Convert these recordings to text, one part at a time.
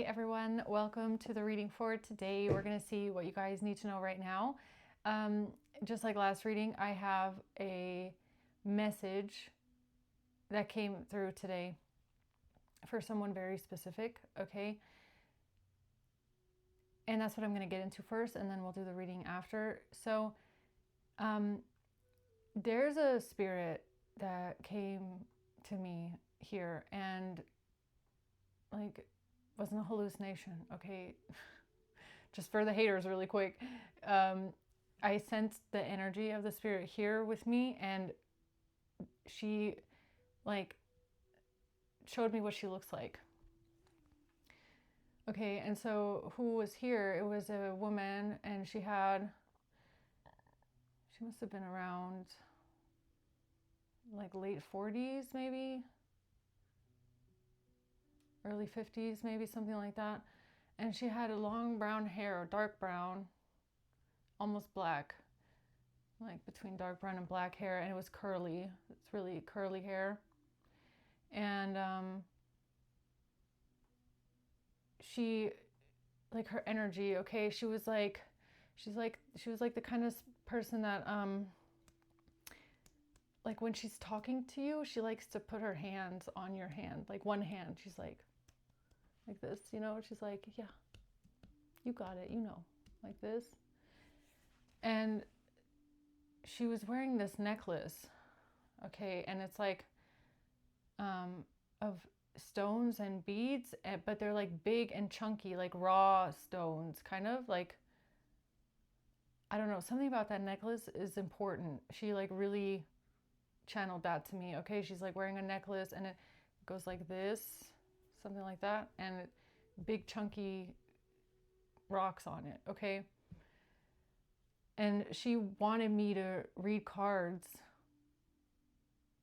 Hey everyone, welcome to the reading for today. We're going to see what you guys need to know right now. Just like last reading, I have a message that came through today for someone very specific, okay? And that's what I'm going to get into first, and then we'll do the reading after. So, there's a spirit that came to me here and like wasn't a hallucination, okay? Just for the haters really quick. I sensed the energy of the spirit here with me, and she like showed me what she looks like. Okay, and so who was here? It was a woman, and she must have been around like late 40s maybe, early 50s maybe, something like that. And she had a long brown hair, dark brown, almost black, like between dark brown and black hair, and it was curly. It's really curly hair. And she, like, her energy, okay, she was like the kind of person that like when she's talking to you, she likes to put her hands on your hand, like one hand, she's like this, you know, she's like, yeah, you got it, you know, like this. And she was wearing this necklace, okay, and it's like of stones and beads, but they're like big and chunky, like raw stones, kind of like, I don't know, something about that necklace is important. She like really channeled that to me, okay? She's like wearing a necklace and it goes like this, something like that, and big chunky rocks on it, okay? And she wanted me to read cards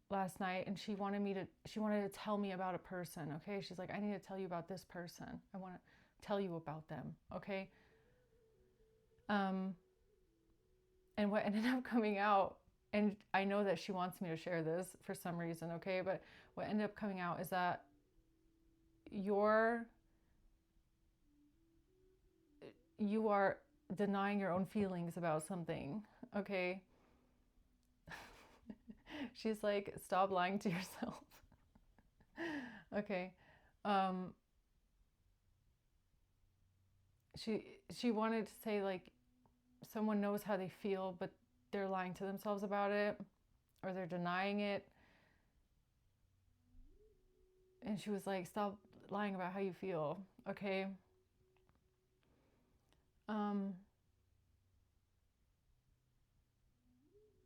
last night, and she wanted to tell me about a person, okay? She's like, I need to tell you about this person. I want to tell you about them, okay? And what ended up coming out, and I know that she wants me to share this for some reason, okay? But what ended up coming out is that you are denying your own feelings about something, okay? She's like, stop lying to yourself. Okay. She wanted to say, like, someone knows how they feel, but they're lying to themselves about it, or they're denying it. And she was like, stop lying about how you feel, okay?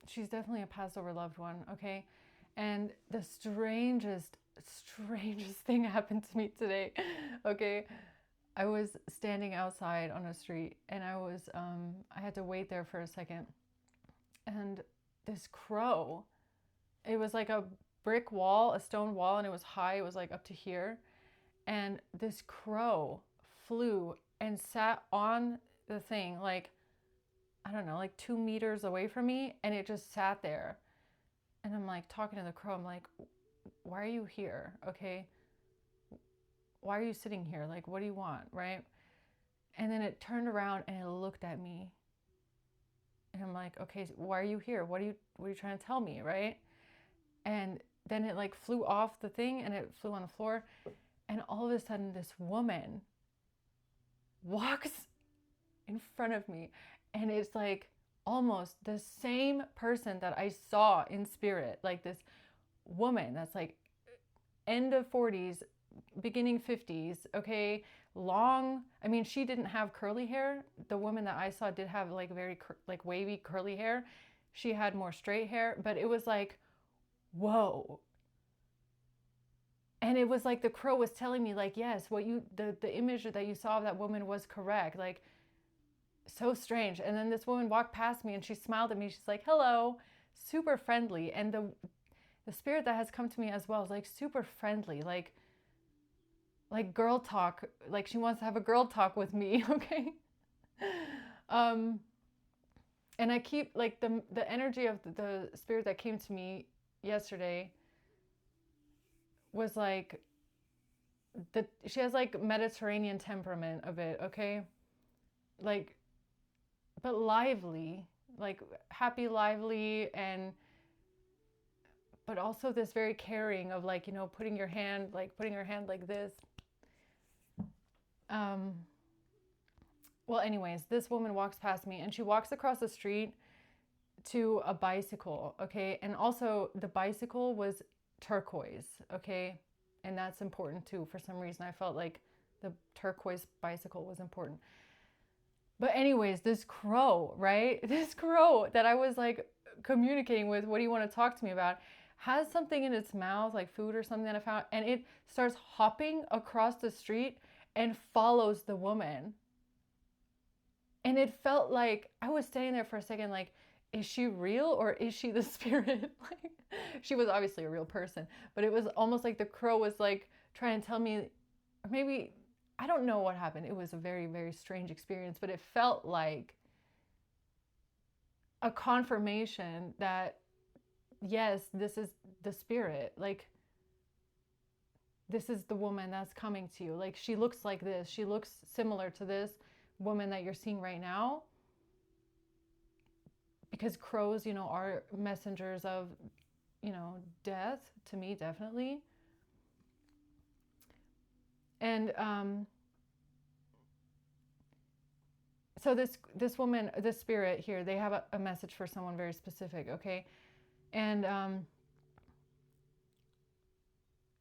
She's definitely a passed over loved one, okay? And the strangest thing happened to me today, okay? I was standing outside on a street, and I had to wait there for a second. And this crow, it was like a brick wall, a stone wall, and it was high, it was like up to here. And this crow flew and sat on the thing, like, I don't know, like 2 meters away from me, and it just sat there. And I'm like talking to the crow, I'm like, why are you here? Okay. Why are you sitting here? Like, what do you want? Right. And then it turned around and it looked at me. And I'm like, okay, why are you here? What are you trying to tell me? Right. And then it like flew off the thing and it flew on the floor. And all of a sudden, this woman walks in front of me. And it's like almost the same person that I saw in spirit. Like this woman that's like end of 40s, beginning 50s, okay? Long, I mean, she didn't have curly hair. The woman that I saw did have like very like wavy curly hair. She had more straight hair, but it was like, whoa. And it was like the crow was telling me, like, yes, the image that you saw of that woman was correct. Like, so strange. And then this woman walked past me and she smiled at me. She's like, hello, super friendly. And the spirit that has come to me as well is like super friendly, like girl talk, like she wants to have a girl talk with me. Okay. And I keep like the energy of the spirit that came to me yesterday was like, she has like Mediterranean temperament of it, okay? Like, but lively, like happy, lively, and but also this very caring of like, you know, putting her hand like this. Um, well, anyways, this woman walks past me and she walks across the street to a bicycle, okay? And also the bicycle was turquoise, okay? And that's important too. For some reason, I felt like the turquoise bicycle was important. But anyways, this crow, right? This crow that I was like communicating with, what do you want to talk to me about? Has something in its mouth, like food or something that I found, and it starts hopping across the street and follows the woman. And it felt like I was standing there for a second, like, is she real or is she the spirit? Like, she was obviously a real person, but it was almost like the crow was like trying to tell me, or maybe, I don't know what happened. It was a very, very strange experience, but it felt like a confirmation that, yes, this is the spirit. Like, this is the woman that's coming to you. Like, she looks like this. She looks similar to this woman that you're seeing right now. Because crows, you know, are messengers of, you know, death to me, definitely. And so this woman, this spirit here, they have a message for someone very specific, okay? And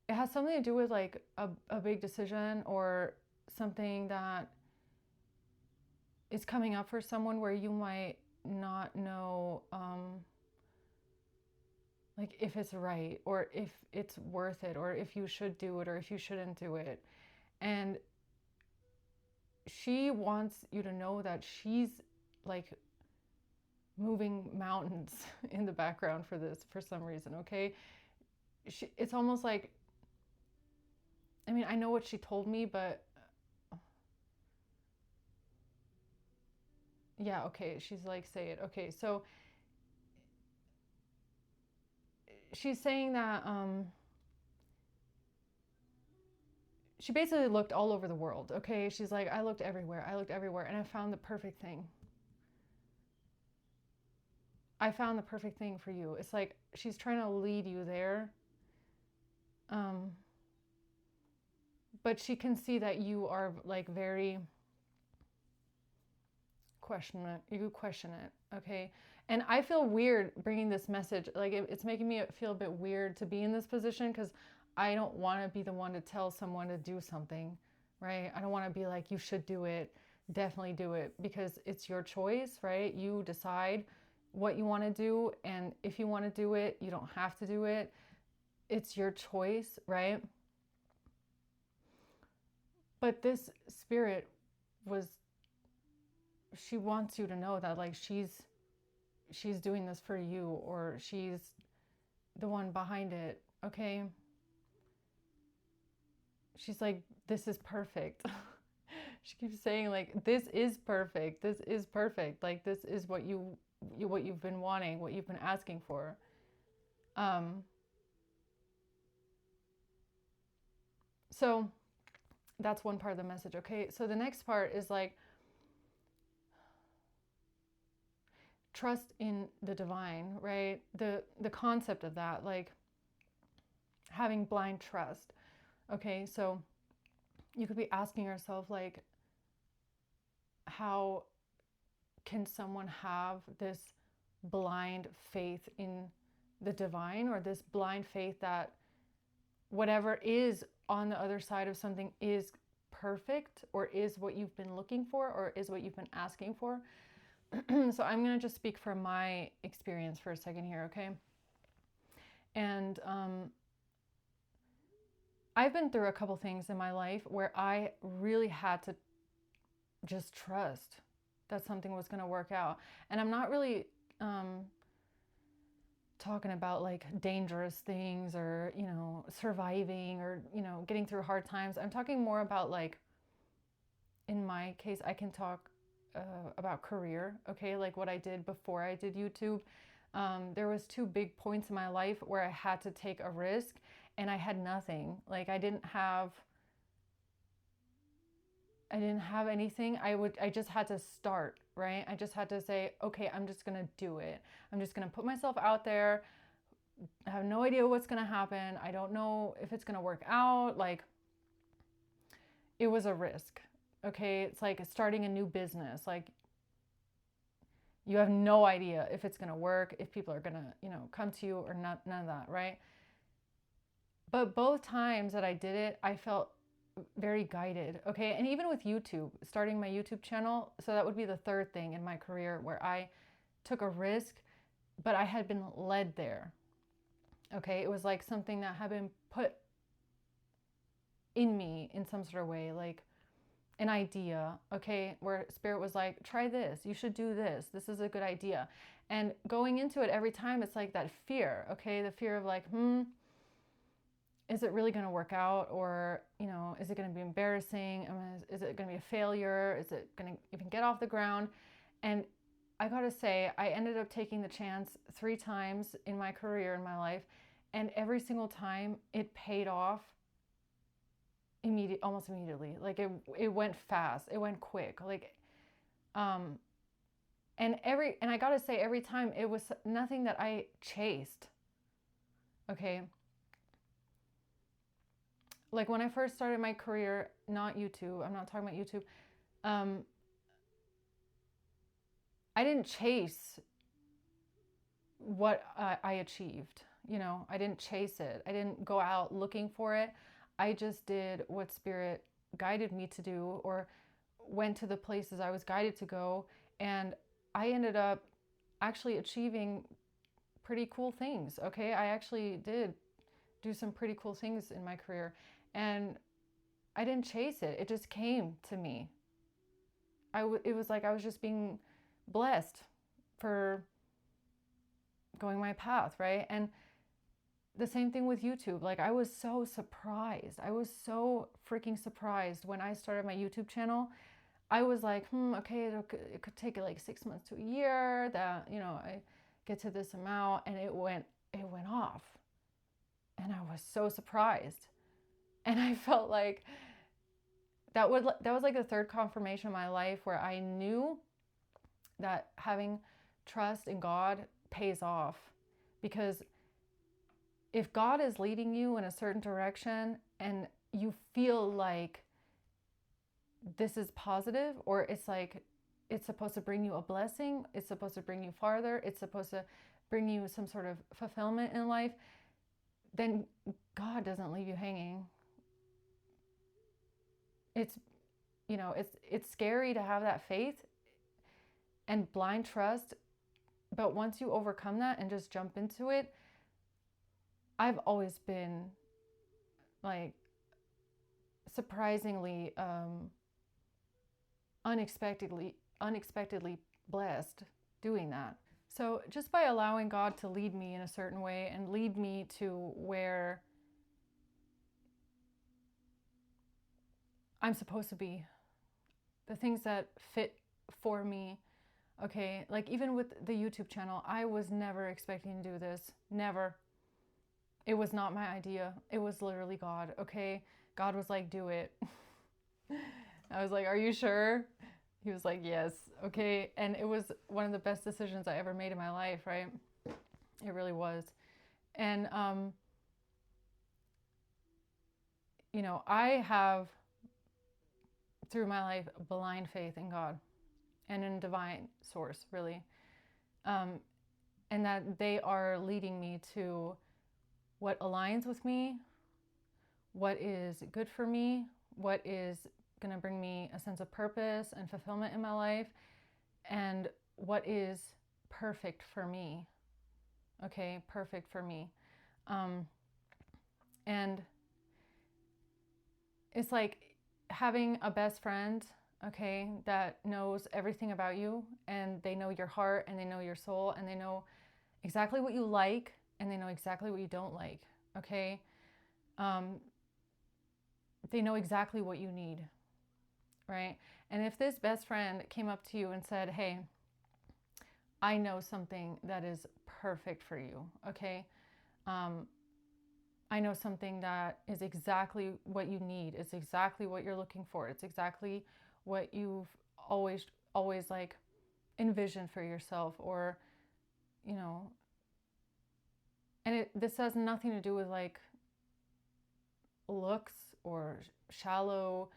it has something to do with like a big decision or something that is coming up for someone where you might not know like if it's right or if it's worth it or if you should do it or if you shouldn't do it. And she wants you to know that she's like moving mountains in the background for this for some reason, okay? It's almost like, I mean, I know what she told me, but yeah, okay, she's like, say it. Okay, so she's saying that she basically looked all over the world, okay? She's like, I looked everywhere, and I found the perfect thing. I found the perfect thing for you. It's like she's trying to lead you there. But she can see that you are like very you question it, okay? And I feel weird bringing this message, like it's making me feel a bit weird to be in this position because I don't want to be the one to tell someone to do something, right? I don't want to be like, you should do it, definitely do it, because it's your choice, right? You decide what you want to do, and if you want to do it, you don't have to do it. It's your choice, right? But this spirit was, she wants you to know that like she's doing this for you, or she's the one behind it, okay? She's like, this is perfect. She keeps saying like, this is perfect, this is perfect, like this is what you've been wanting, what you've been asking for. So that's one part of the message, okay? So the next part is like, trust in the divine, right? The concept of that, like having blind trust. Okay, so you could be asking yourself like, how can someone have this blind faith in the divine, or this blind faith that whatever is on the other side of something is perfect, or is what you've been looking for, or is what you've been asking for? So I'm going to just speak from my experience for a second here, okay? And I've been through a couple things in my life where I really had to just trust that something was going to work out. And I'm not really talking about like dangerous things or, you know, surviving or, you know, getting through hard times. I'm talking more about like, in my case, I can talk about career, okay? Like what I did before I did YouTube. There was 2 big points in my life where I had to take a risk and I had nothing. Like I didn't have I didn't have anything. I just had to start, right? I just had to say, okay, I'm just going to do it. I'm just going to put myself out there. I have no idea what's going to happen. I don't know if it's going to work out. Like, it was a risk. Okay. It's like starting a new business. Like, you have no idea if it's going to work, if people are going to, come to you or not, none of that. Right. But both times that I did it, I felt very guided. Okay. And even with YouTube, starting my YouTube channel. So that would be the third thing in my career where I took a risk, but I had been led there. Okay. It was like something that had been put in me in some sort of way, like an idea. Okay. Where Spirit was like, try this, you should do this. This is a good idea. And going into it every time, it's like that fear. Okay. The fear of like, is it really going to work out? Or, is it going to be embarrassing? Is it going to be a failure? Is it going to even get off the ground? And I got to say, I ended up taking the chance 3 times in my career, in my life. And every single time it paid off almost immediately. Like it went fast. It went quick. Like, and I got to say, every time it was nothing that I chased. Okay. Like when I first started my career, not YouTube, I'm not talking about YouTube. I didn't chase what I achieved. I didn't chase it. I didn't go out looking for it. I just did what Spirit guided me to do, or went to the places I was guided to go. And I ended up actually achieving pretty cool things. Okay. I actually did do some pretty cool things in my career. And I didn't chase it. It just came to me. It was like I was just being blessed for going my path, right? And the same thing with YouTube. Like, I was so surprised. I was so freaking surprised when I started my YouTube channel. I was like, okay, it could take like 6 months to a year that, I get to this amount, and it went off. And I was so surprised. And I felt like that was like the third confirmation in my life where I knew that having trust in God pays off. Because if God is leading you in a certain direction and you feel like this is positive, or it's like it's supposed to bring you a blessing, it's supposed to bring you farther, it's supposed to bring you some sort of fulfillment in life, then God doesn't leave you hanging. It's scary to have that faith and blind trust, but once you overcome that and just jump into it, I've always been like surprisingly unexpectedly blessed doing that. So just by allowing God to lead me in a certain way and lead me to where I'm supposed to be, the things that fit for me. Okay, like even with the YouTube channel, I was never expecting to do this. Never. It was not my idea. It was literally God. Okay, God was like, do it. I was like, are you sure? He was like, yes. Okay. And it was one of the best decisions I ever made in my life, right? It really was. And I have, through my life, blind faith in God and in divine source, really. And that they are leading me to what aligns with me, what is good for me, what is going to bring me a sense of purpose and fulfillment in my life, and what is perfect for me. Okay, perfect for me. And it's like having a best friend, okay, that knows everything about you, and they know your heart, and they know your soul, and they know exactly what you like, and they know exactly what you don't like, okay? They know exactly what you need, right? And if this best friend came up to you and said, hey, I know something that is perfect for you, okay? I know something that is exactly what you need. It's exactly what you're looking for. It's exactly what you've always like envisioned for yourself, or, you know, and this has nothing to do with like looks or shallow,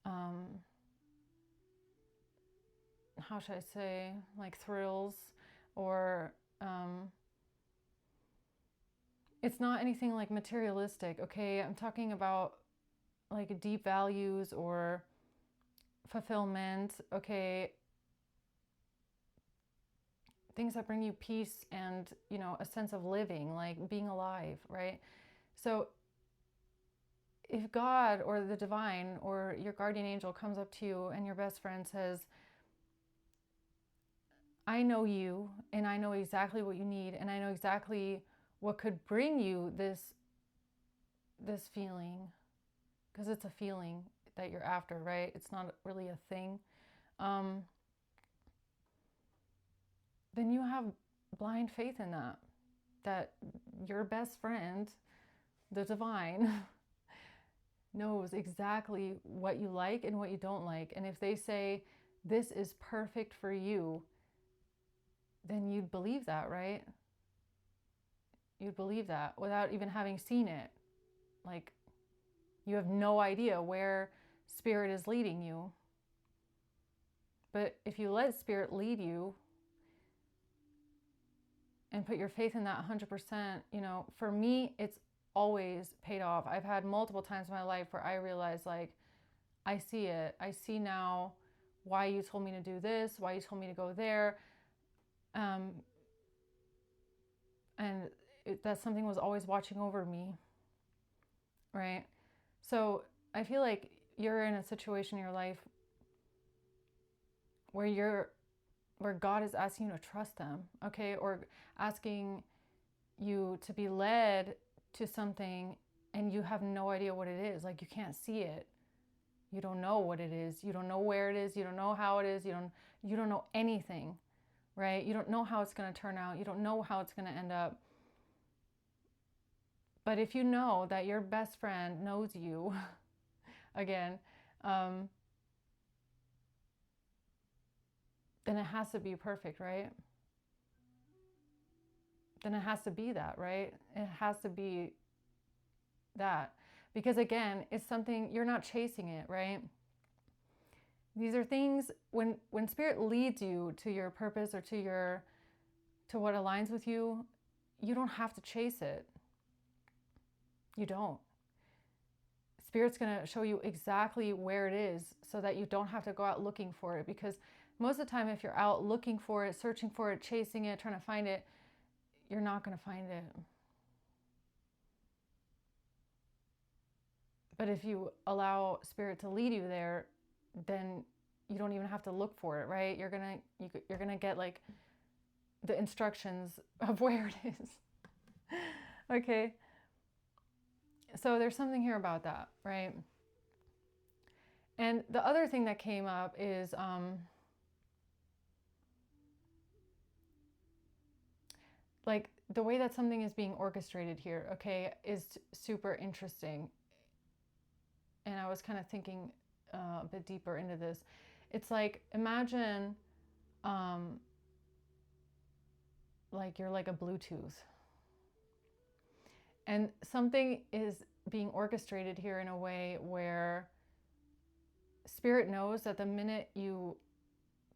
how should I say, like thrills, or it's not anything like materialistic, okay? I'm talking about like deep values or fulfillment, okay? Things that bring you peace and, you know, a sense of living, like being alive, right? So if God or the divine or your guardian angel comes up to you and your best friend says, I know you and I know exactly what you need and I know exactly what could bring you this feeling, because it's a feeling that you're after, right? It's not really a thing. Then you have blind faith in that your best friend, the divine, knows exactly what you like and what you don't like. And if they say, this is perfect for you, then you'd believe that, right? You'd believe that without even having seen it. Like, you have no idea where spirit is leading you. But if you let spirit lead you and put your faith in that 100%, you know, for me, it's always paid off. I've had multiple times in my life where I realized, like, I see it. I see now why you told me to do this, why you told me to go there. And that something was always watching over me, right? So I feel like you're in a situation in your life where God is asking you to trust them, okay? Or asking you to be led to something and you have no idea what it is. Like, you can't see it. You don't know what it is. You don't know where it is. You don't know how it is. You don't know anything, right? You don't know how it's going to turn out. You don't know how it's going to end up. But if you know that your best friend knows you, again, then it has to be perfect, right? Then it has to be that, right? It has to be that. Because again, it's something, you're not chasing it, right? These are things, when spirit leads you to your purpose or to what aligns with you, you don't have to chase it. You don't. Spirit's going to show you exactly where it is so that you don't have to go out looking for it. Because most of the time, if you're out looking for it, searching for it, chasing it, trying to find it, you're not going to find it. But if you allow spirit to lead you there, then you don't even have to look for it, right? You're gonna get like the instructions of where it is. Okay. So there's something here about that, right? And the other thing that came up is like the way that something is being orchestrated here, okay, is super interesting. And I was kind of thinking a bit deeper into this. It's like, imagine like you're like a Bluetooth. And something is being orchestrated here in a way where spirit knows that the minute you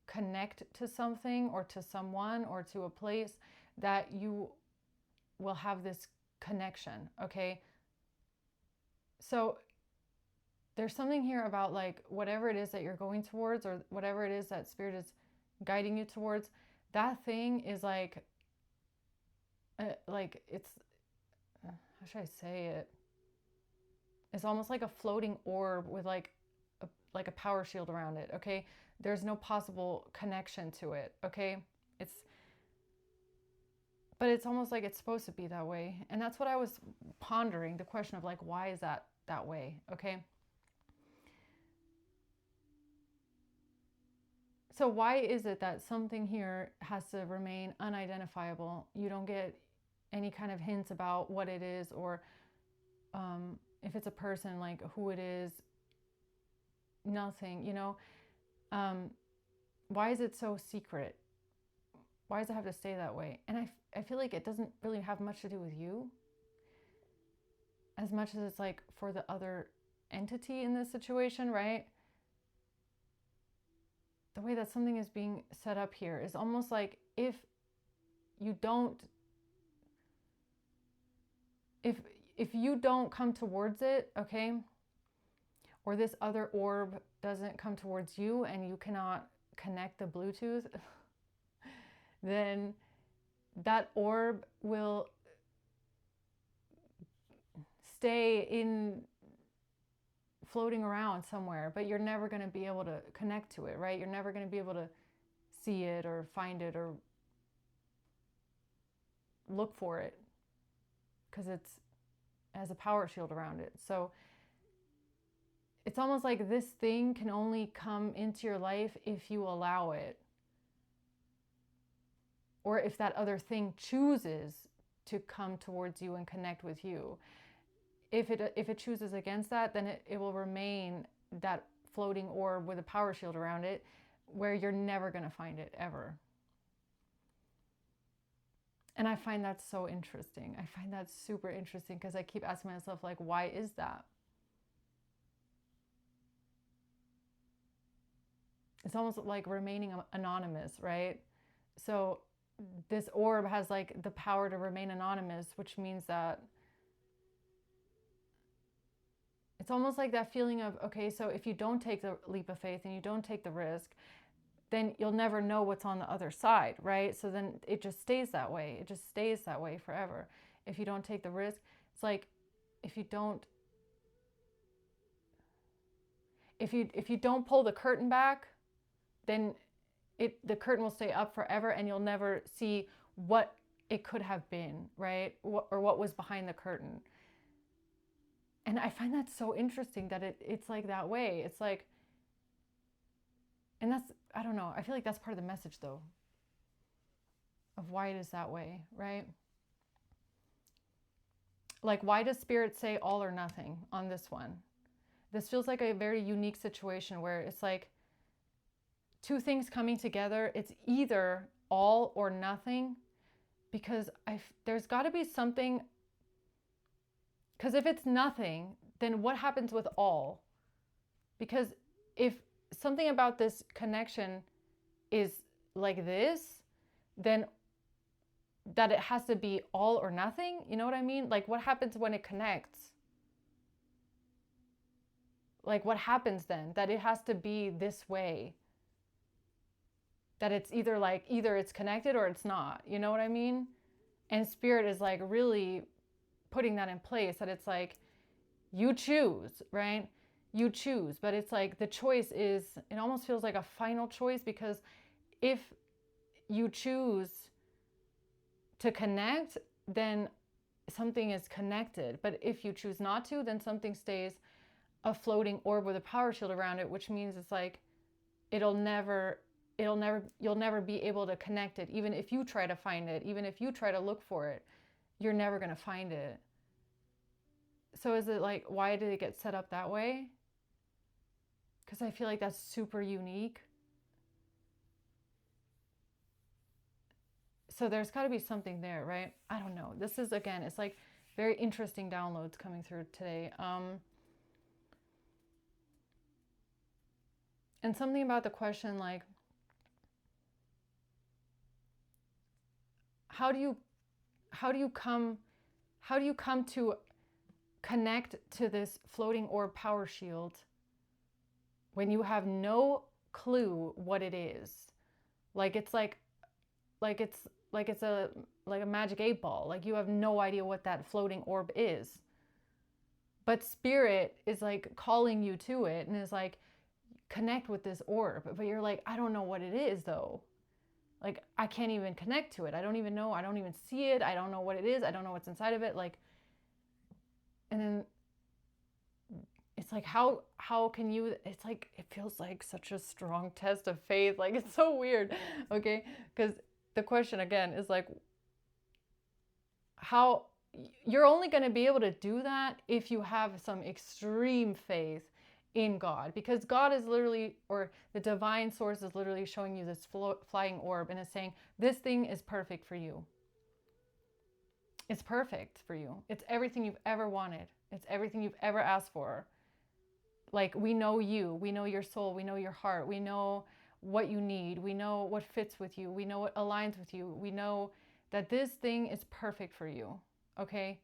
connect to something or to someone or to a place, that you will have this connection, okay? So there's something here about like whatever it is that you're going towards or whatever it is that spirit is guiding you towards, that thing is like it's, how should I say it? It's almost like a floating orb with like a power shield around it, okay? There's no possible connection to it, okay? But it's almost like it's supposed to be that way. And that's what I was pondering, the question of like, why is that way, okay? So why is it that something here has to remain unidentifiable? You don't get any kind of hints about what it is, or if it's a person, like who it is, nothing, why is it so secret? Why does it have to stay that way? And I feel like it doesn't really have much to do with you as much as it's like for the other entity in this situation, right? The way that something is being set up here is almost like if you don't come towards it, okay, or this other orb doesn't come towards you and you cannot connect the Bluetooth, then that orb will stay in floating around somewhere, but you're never going to be able to connect to it, right? You're never going to be able to see it or find it or look for it because it has a power shield around it. So it's almost like this thing can only come into your life if you allow it, or if that other thing chooses to come towards you and connect with you. If it chooses against that, then it will remain that floating orb with a power shield around it where you're never going to find it ever. And I find that so interesting. I find that super interesting because I keep asking myself, like, why is that? It's almost like remaining anonymous, right? So this orb has like the power to remain anonymous, which means that it's almost like that feeling of, okay, so if you don't take the leap of faith and you don't take the risk, then you'll never know what's on the other side, right? So then it just stays that way. It just stays that way forever. If you don't take the risk, it's like if you don't pull the curtain back, then the curtain will stay up forever and you'll never see what it could have been, right? Or what was behind the curtain. And I find that so interesting that it's like that way. It's like, and that's, I don't know, I feel like that's part of the message though, of why it is that way, right? Like, why does Spirit say all or nothing on this one? This feels like a very unique situation where it's like two things coming together. It's either all or nothing, because there's got to be something, because if it's nothing, then what happens with all? Because if something about this connection is like this, then that it has to be all or nothing. You know what I mean? Like, what happens when it connects? Like, what happens then? That it has to be this way. That it's either it's connected or it's not. You know what I mean? And Spirit is like really putting that in place, that it's like, you choose, right? You choose. But it's like the choice is, it almost feels like a final choice, because if you choose to connect, then something is connected. But if you choose not to, then something stays a floating orb with a power shield around it, which means it's like you'll never be able to connect it. Even if you try to find it, even if you try to look for it, you're never going to find it. So is it like, why did it get set up that way? Because I feel like that's super unique. So there's got to be something there, right? I don't know. This is, again, it's like very interesting downloads coming through today. And something about the question, like, how do you come to connect to this floating orb power shield when you have no clue what it is? Like, it's like it's a magic 8-ball. Like, you have no idea what that floating orb is. But Spirit is like calling you to it and is like, connect with this orb. But you're like, I don't know what it is though. Like, I can't even connect to it. I don't even know. I don't even see it. I don't know what it is. I don't know what's inside of it. Like, and then it's like, how can you, it's like, it feels like such a strong test of faith. Like, it's so weird. Okay. Because the question again is like, how you're only going to be able to do that if you have some extreme faith in God, because God is literally, or the divine source is literally showing you this flying orb and is saying, this thing is perfect for you. It's perfect for you. It's everything you've ever wanted. It's everything you've ever asked for. Like, we know you, we know your soul, we know your heart, we know what you need, we know what fits with you, we know what aligns with you, we know that this thing is perfect for you, okay?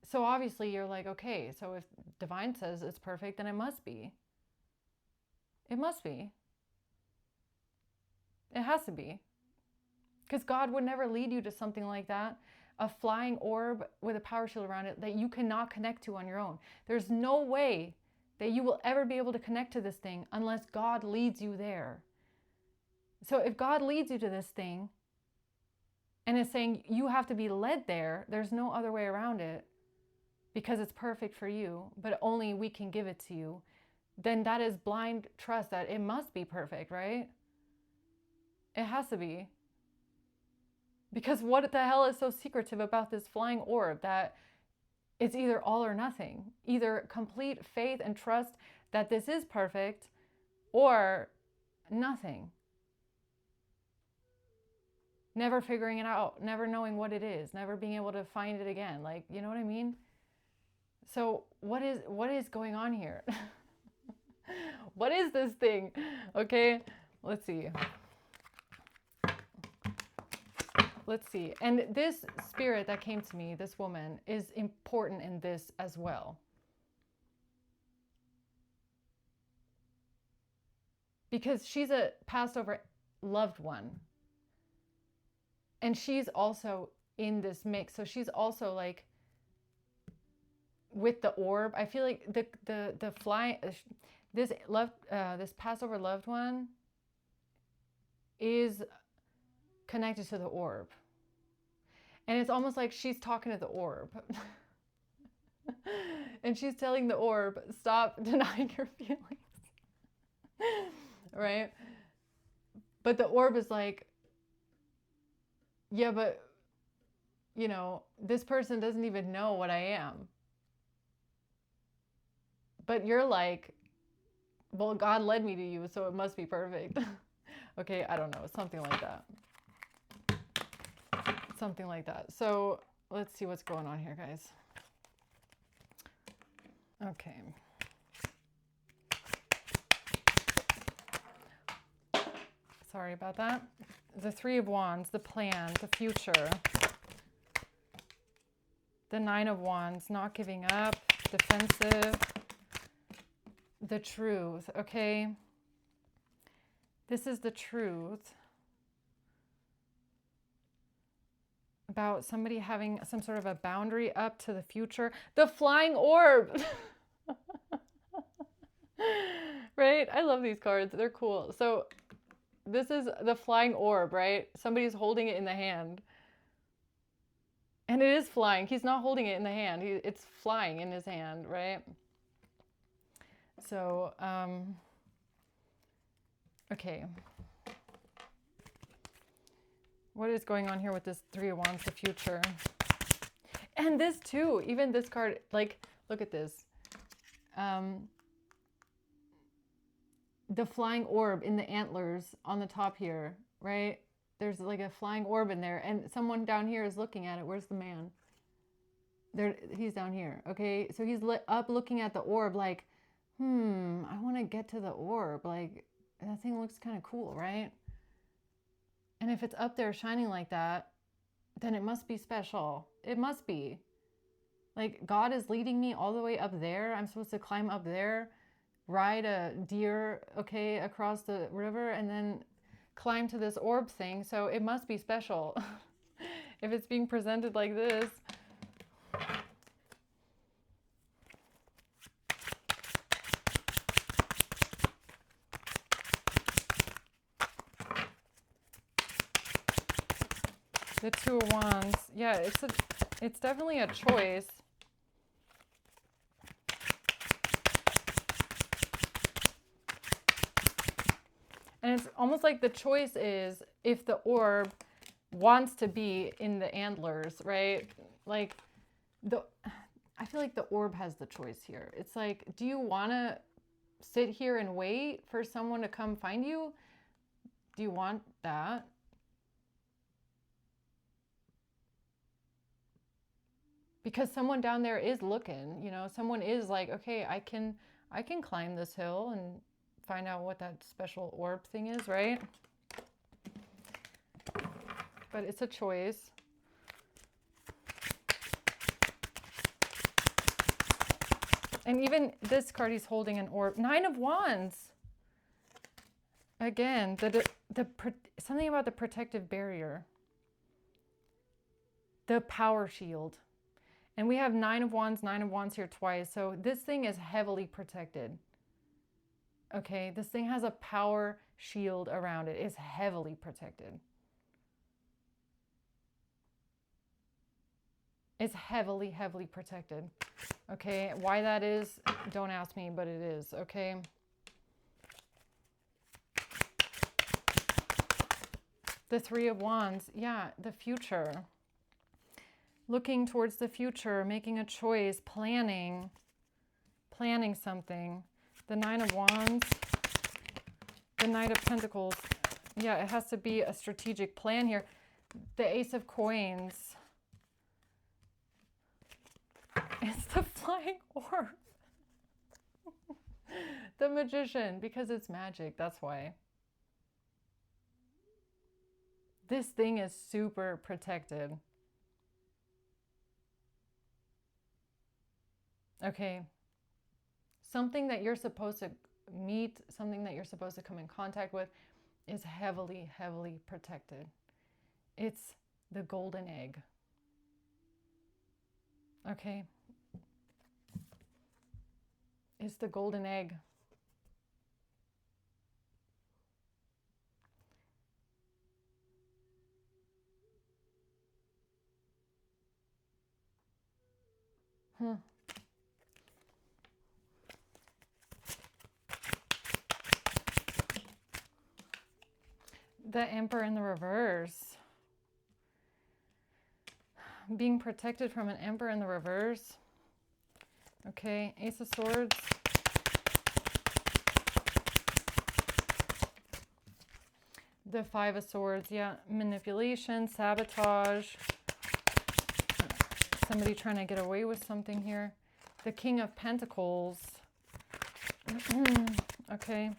So obviously you're like, okay, so if divine says it's perfect, then it must be. It must be. It has to be. Because God would never lead you to something like that, a flying orb with a power shield around it that you cannot connect to on your own. There's no way that you will ever be able to connect to this thing unless God leads you there. So if God leads you to this thing and is saying you have to be led there, there's no other way around it, because it's perfect for you, but only we can give it to you, then that is blind trust that it must be perfect, right? It has to be. Because what the hell is so secretive about this flying orb that it's either all or nothing? Either complete faith and trust that this is perfect, or nothing. Never figuring it out, never knowing what it is, never being able to find it again. Like, you know what I mean? So what is going on here? What is this thing? Okay, let's see. Let's see. And this spirit that came to me, this woman, is important in this as well. Because she's a passed over loved one. And she's also in this mix. So she's also like with the orb. I feel like the fly, this Passover loved one is connected to the orb. And it's almost like she's talking to the orb. And she's telling the orb, stop denying your feelings. Right? But the orb is like, yeah, but, you know, this person doesn't even know what I am. But you're like, well, God led me to you, so it must be perfect. Okay, I don't know, something like that. Something like that. So let's see what's going on here, guys. Okay. Sorry about that. The Three of Wands, the plan, the future. The Nine of Wands, not giving up, defensive. The truth, okay? This is the truth about somebody having some sort of a boundary up to the future. The flying orb. Right? I love these cards. They're cool. So this is the flying orb, right? Somebody's holding it in the hand. And it is flying. He's not holding it in the hand. It's flying in his hand, right? So, okay. What is going on here with this Three of Wands, the future? And this too, even this card, like, look at this. The flying orb in the antlers on the top here, right? There's like a flying orb in there, and someone down here is looking at it. Where's the man? There, he's down here, okay? So he's up looking at the orb like, I want to get to the orb. Like, that thing looks kind of cool, right? And if it's up there shining like that, then it must be special. It must be. Like, God is leading me all the way up there. I'm supposed to climb up there, ride a deer, okay, across the river, and then climb to this orb thing. So it must be special if it's being presented like this. The Two of Wands. Yeah, it's definitely a choice. And it's almost like the choice is if the orb wants to be in the antlers, right? Like I feel like the orb has the choice here. It's like, do you want to sit here and wait for someone to come find you? Do you want that? Because someone down there is looking, you know, someone is like, okay, I can climb this hill and find out what that special orb thing is, right? But it's a choice. And even this card, he's holding an orb. 9 of Wands. Again, something about the protective barrier. The power shield. And we have 9 of Wands here twice. So this thing is heavily protected. Okay, this thing has a power shield around it. It's heavily protected. It's heavily, heavily protected. Okay, why that is, don't ask me, but it is, okay? The 3 of Wands, yeah, the future. Looking towards the future, making a choice, planning something. The 9 of Wands, the Knight of Pentacles. Yeah, it has to be a strategic plan here. The Ace of Coins. It's the flying orb. The Magician, because it's magic, that's why. This thing is super protected. Okay. Something that you're supposed to meet, something that you're supposed to come in contact with is heavily, heavily protected. It's the golden egg. Okay. It's the golden egg. The Emperor in the reverse. Being protected from an Emperor in the reverse. Okay, Ace of Swords. The 5 of Swords, yeah, manipulation, sabotage. Somebody trying to get away with something here. The King of Pentacles. Okay.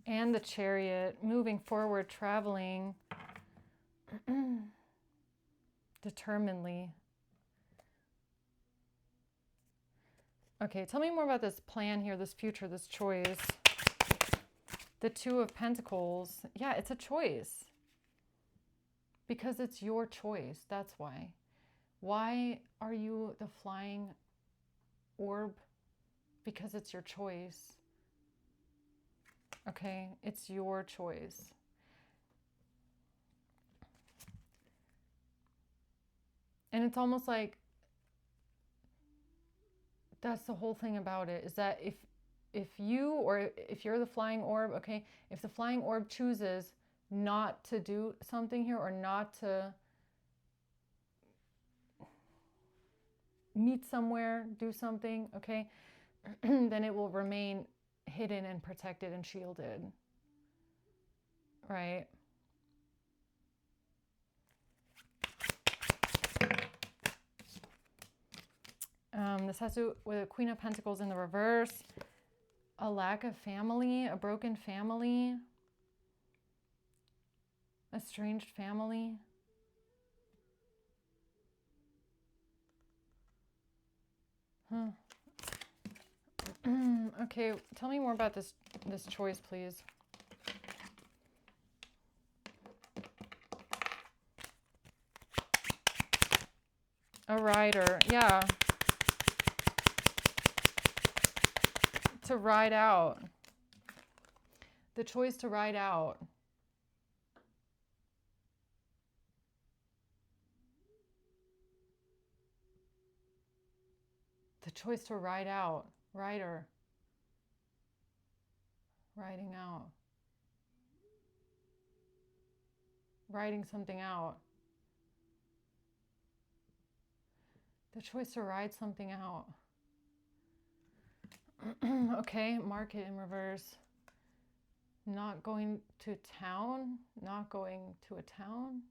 And the Chariot, moving forward, traveling determinedly. Okay, tell me more about this plan here, this future, this choice. The 2 of Pentacles. Yeah, it's a choice. Because it's your choice, that's why. Why are you the flying orb? Because it's your choice. Okay, it's your choice. And it's almost like that's the whole thing about it, is that if you, or if you're the flying orb, okay, if the flying orb chooses not to do something here, or not to meet somewhere, do something, okay, then it will remain hidden and protected and shielded, right? This has to do with the Queen of Pentacles in the reverse. A lack of family, a broken family, a estranged family. Okay, tell me more about this choice, please. A rider, yeah. To ride out. The choice to ride out. The choice to ride out. Rider. Writing out. Writing something out. The choice to write something out. Okay, mark it in reverse. Not going to town. Not going to a town.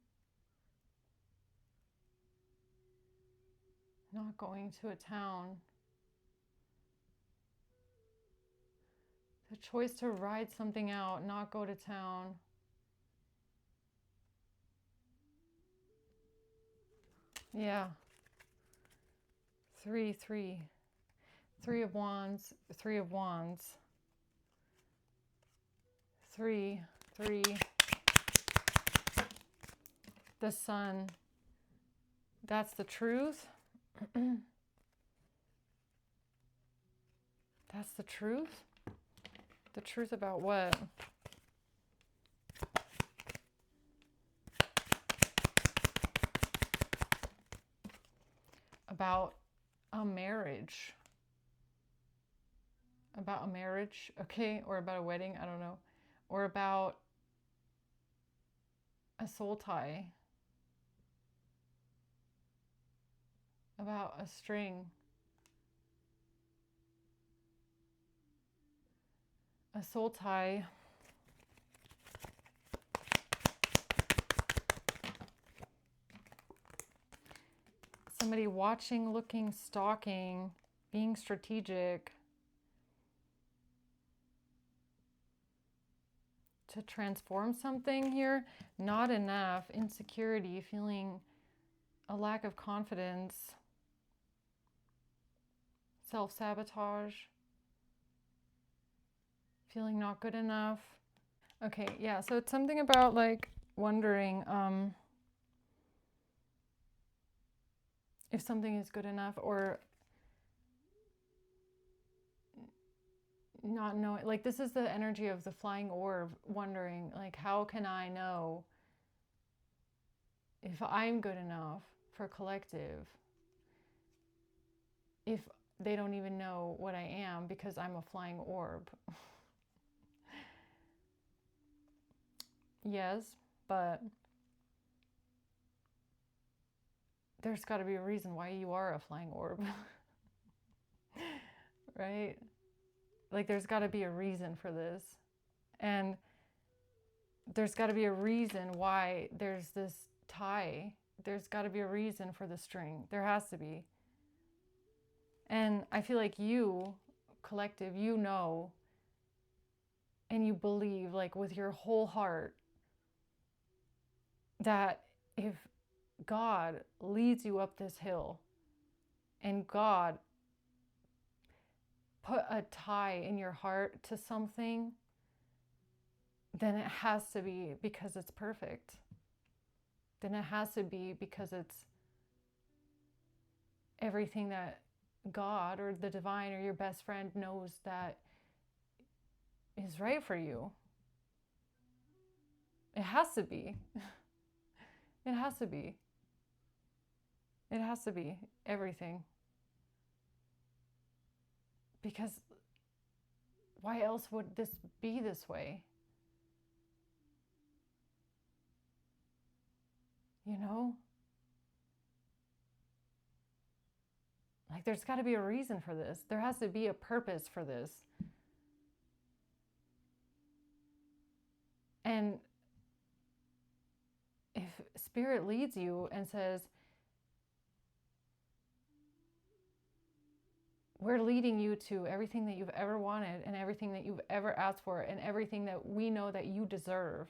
Not going to a town. The choice to ride something out, not go to town. Yeah. 3, 3. 3 of Wands, 3 of Wands. 3, 3. The Sun. That's the truth. That's the truth? The truth about what? About a marriage. About a marriage, okay? Or about a wedding, I don't know. Or about a soul tie. About a string. A soul tie. Somebody watching, looking, stalking, being strategic to transform something here. Not enough. Insecurity, feeling a lack of confidence. Self-sabotage. Feeling not good enough. Okay, yeah, so it's something about like wondering if something is good enough, or not knowing. Like, this is the energy of the flying orb, wondering, like, how can I know if I'm good enough for collective if they don't even know what I am because I'm a flying orb? Yes, but there's got to be a reason why you are a flying orb. Right? Like, there's got to be a reason for this. And there's got to be a reason why there's this tie. There's got to be a reason for the string. There has to be. And I feel like you, collective, you know, and you believe, like, with your whole heart, that if God leads you up this hill and God put a tie in your heart to something, then it has to be because it's perfect. Then it has to be because it's everything that God or the divine or your best friend knows that is right for you. It has to be. It has to be. It has to be everything. Because why else would this be this way? You know? Like, there's got to be a reason for this. There has to be a purpose for this. And if Spirit leads you and says, we're leading you to everything that you've ever wanted and everything that you've ever asked for and everything that we know that you deserve.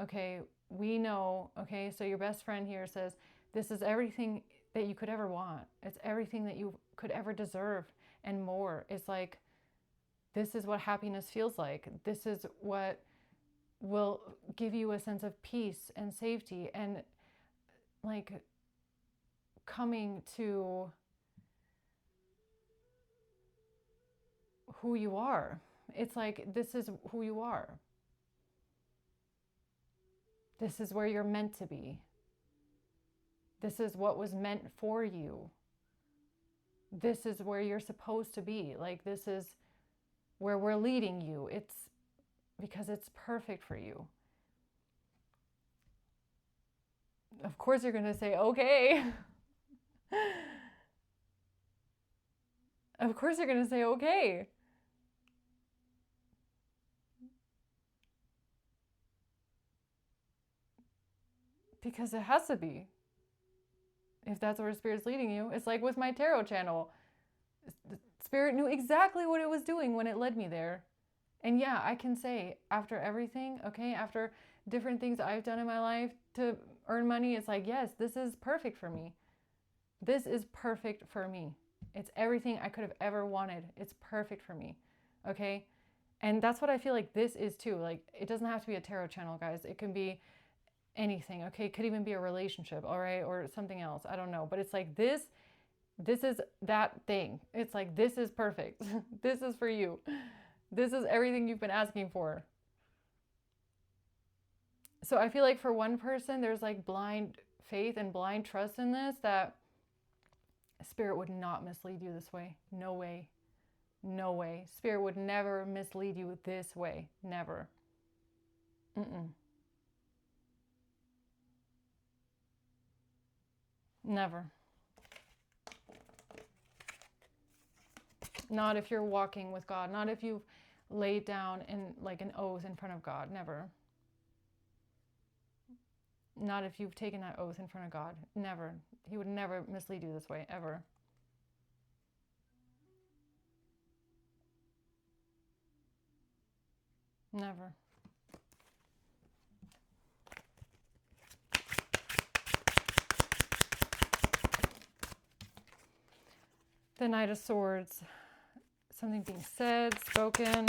Okay, we know, okay, so your best friend here says, this is everything that you could ever want. It's everything that you could ever deserve and more. It's like, this is what happiness feels like. This is what will give you a sense of peace and safety and like coming to who you are. It's like, this is who you are. This is where you're meant to be. This is what was meant for you. This is where you're supposed to be. Like, this is where we're leading you. It's because it's perfect for you. Of course you're going to say, okay. Of course you're going to say, okay. Because it has to be. If that's where Spirit's leading you. It's like with my tarot channel. Spirit knew exactly what it was doing when it led me there. And yeah, I can say after everything, okay, after different things I've done in my life to earn money, it's like, yes, this is perfect for me. This is perfect for me. It's everything I could have ever wanted. It's perfect for me. Okay? And that's what I feel like this is too. Like, it doesn't have to be a tarot channel, guys. It can be anything. Okay? It could even be a relationship, all right? Or something else. I don't know. But it's like this is that thing. It's like, this is perfect. This is for you. This is everything you've been asking for. So I feel like for one person, there's like blind faith and blind trust in this, that Spirit would not mislead you this way. No way. No way. Spirit would never mislead you this way. Never. Never. Not if you're walking with God. Not if you've laid down in like an oath in front of God. Never. Not if you've taken that oath in front of God. Never. He would never mislead you this way, ever. Never. The Knight of Swords. Something being said, spoken.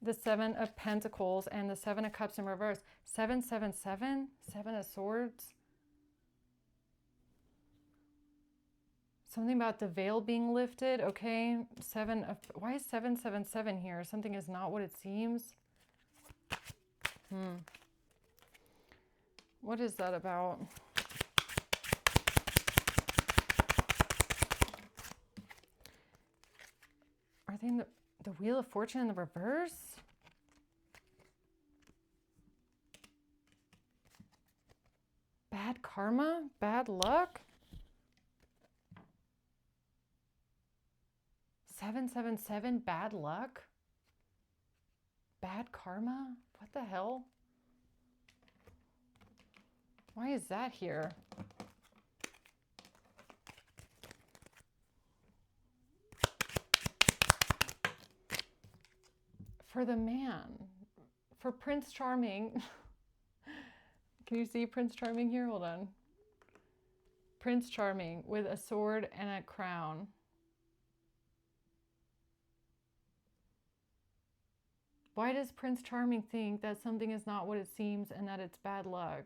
The Seven of Pentacles and the Seven of Cups in reverse. 777, Seven of Swords. Something about the veil being lifted, okay? Why is 777 here? Something is not what it seems. What is that about? Are they in the Wheel of Fortune in the reverse? Bad karma? Bad luck? 777, bad luck? Bad karma? What the hell? Why is that here? For the man, for Prince Charming. Can you see Prince Charming here? Hold on. Prince Charming with a sword and a crown. Why does Prince Charming think that something is not what it seems and that it's bad luck?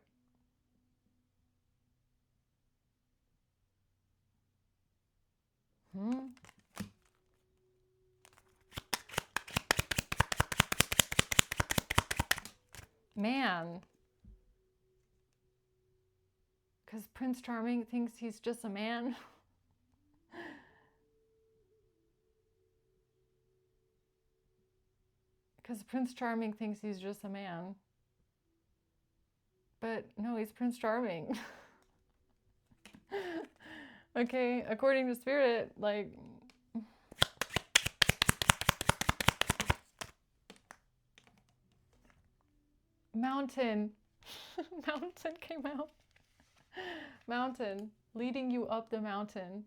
Man. Because Prince Charming thinks he's just a man. Because Prince Charming thinks he's just a man. But no, he's Prince Charming. Okay, according to Spirit, like... Mountain. Mountain came out. Mountain. Leading you up the mountain.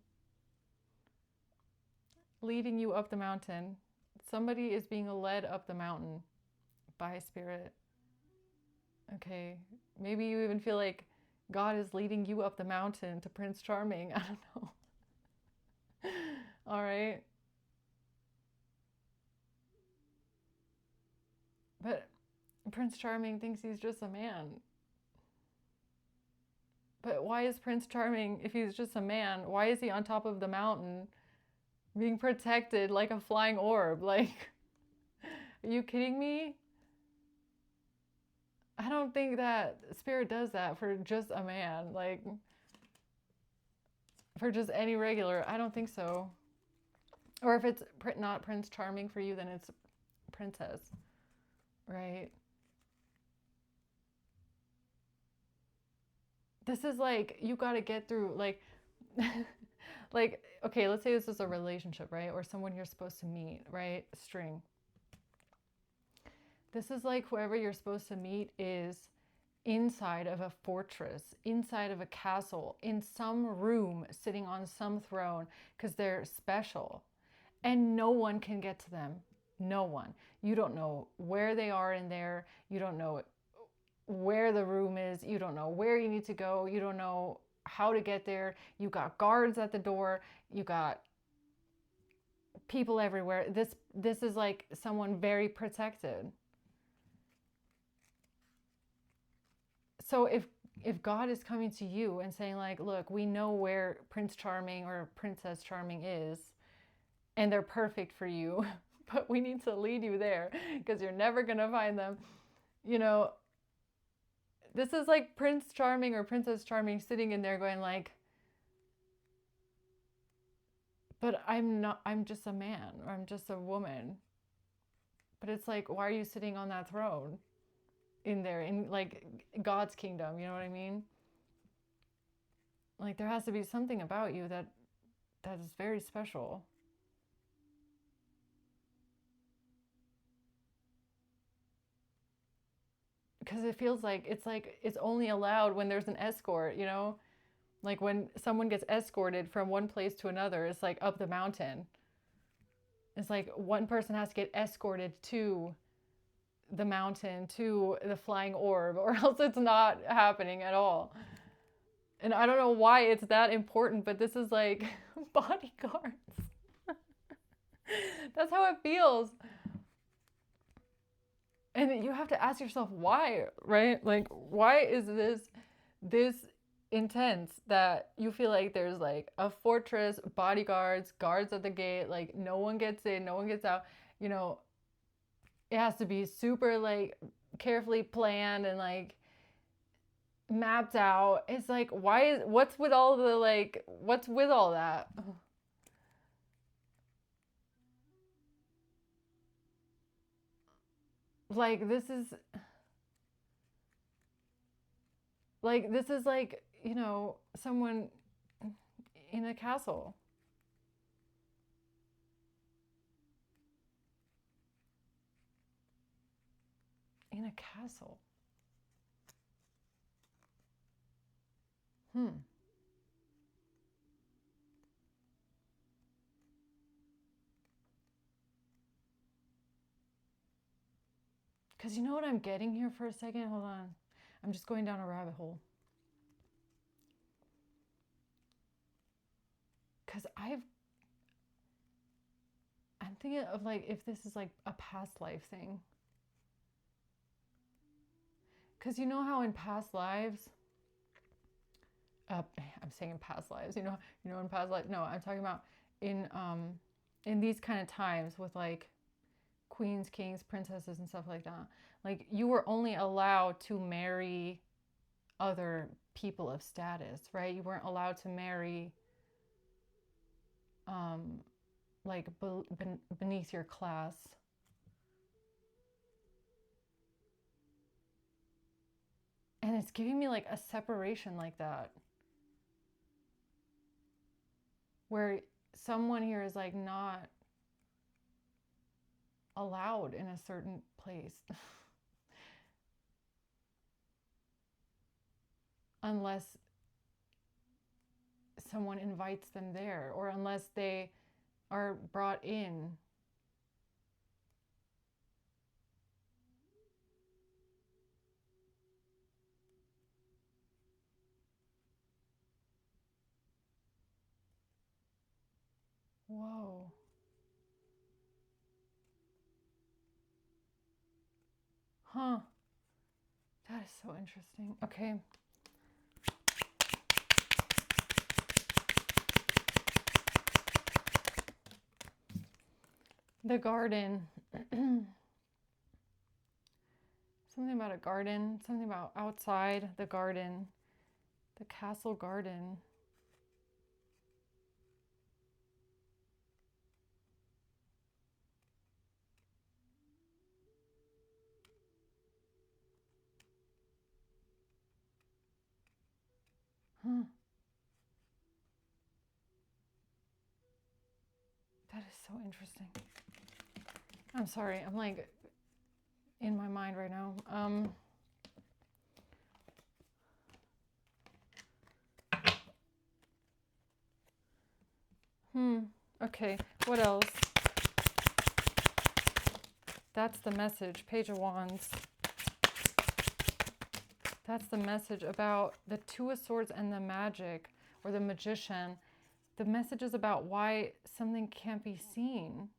Leading you up the mountain. Somebody is being led up the mountain by Spirit. Okay, maybe you even feel like God is leading you up the mountain to Prince Charming. I don't know. All right. But Prince Charming thinks he's just a man. But why is Prince Charming, if he's just a man, why is he on top of the mountain being protected like a flying orb? Like, are you kidding me? I don't think that Spirit does that for just a man. Like, for just any regular. I don't think so. Or if it's not Prince Charming for you, then it's princess, right? This is like, you got to get through, like, like, okay, let's say this is a relationship, right? Or someone you're supposed to meet, right? String. This is like whoever you're supposed to meet is inside of a fortress, inside of a castle, in some room, sitting on some throne, because they're special. And no one can get to them. No one. You don't know where they are in there. You don't know where the room is. You don't know where you need to go. You don't know how to get there. You got guards at the door. You got people everywhere. This is like someone very protected. So if God is coming to you and saying like, look, we know where Prince Charming or Princess Charming is, and they're perfect for you, but we need to lead you there because you're never going to find them. You know, this is like Prince Charming or Princess Charming sitting in there going like, but I'm just a man, or I'm just a woman. But it's like, why are you sitting on that throne in there in like God's kingdom? You know what I mean? Like there has to be something about you that is very special. Because it feels like it's only allowed when there's an escort, you know? Like when someone gets escorted from one place to another, it's like up the mountain. It's like one person has to get escorted to the mountain, to the flying orb, or else it's not happening at all. And I don't know why it's that important, but this is like bodyguards. That's how it feels. And you have to ask yourself why, right? Like, why is this intense that you feel like there's like a fortress, bodyguards, guards at the gate, like no one gets in, no one gets out. You know, it has to be super like carefully planned and like mapped out. It's like, what's with all the like, what's with all that? Like this is like, you know, someone in a castle. In a castle. Hmm. Because you know what I'm getting here for a second? Hold on. I'm just going down a rabbit hole. Because I'm thinking of like if this is like a past life thing. Because you know how in past lives, I'm saying in past lives, in past life. No, I'm talking about in these kind of times with like queens, kings, princesses, and stuff like that. Like you were only allowed to marry other people of status, right? You weren't allowed to marry um, like beneath your class. And it's giving me like a separation like that, where someone here is like not allowed in a certain place unless someone invites them there or unless they are brought in. Whoa. Huh. That is so interesting. Okay. The garden. Something about a garden, something about outside the garden, the castle garden. so interesting. I'm sorry. I'm like in my mind right now. Okay. What else? That's the message. Page of Wands. That's the message about the Two of Swords and the magic, or the magician. The message is about why something can't be seen.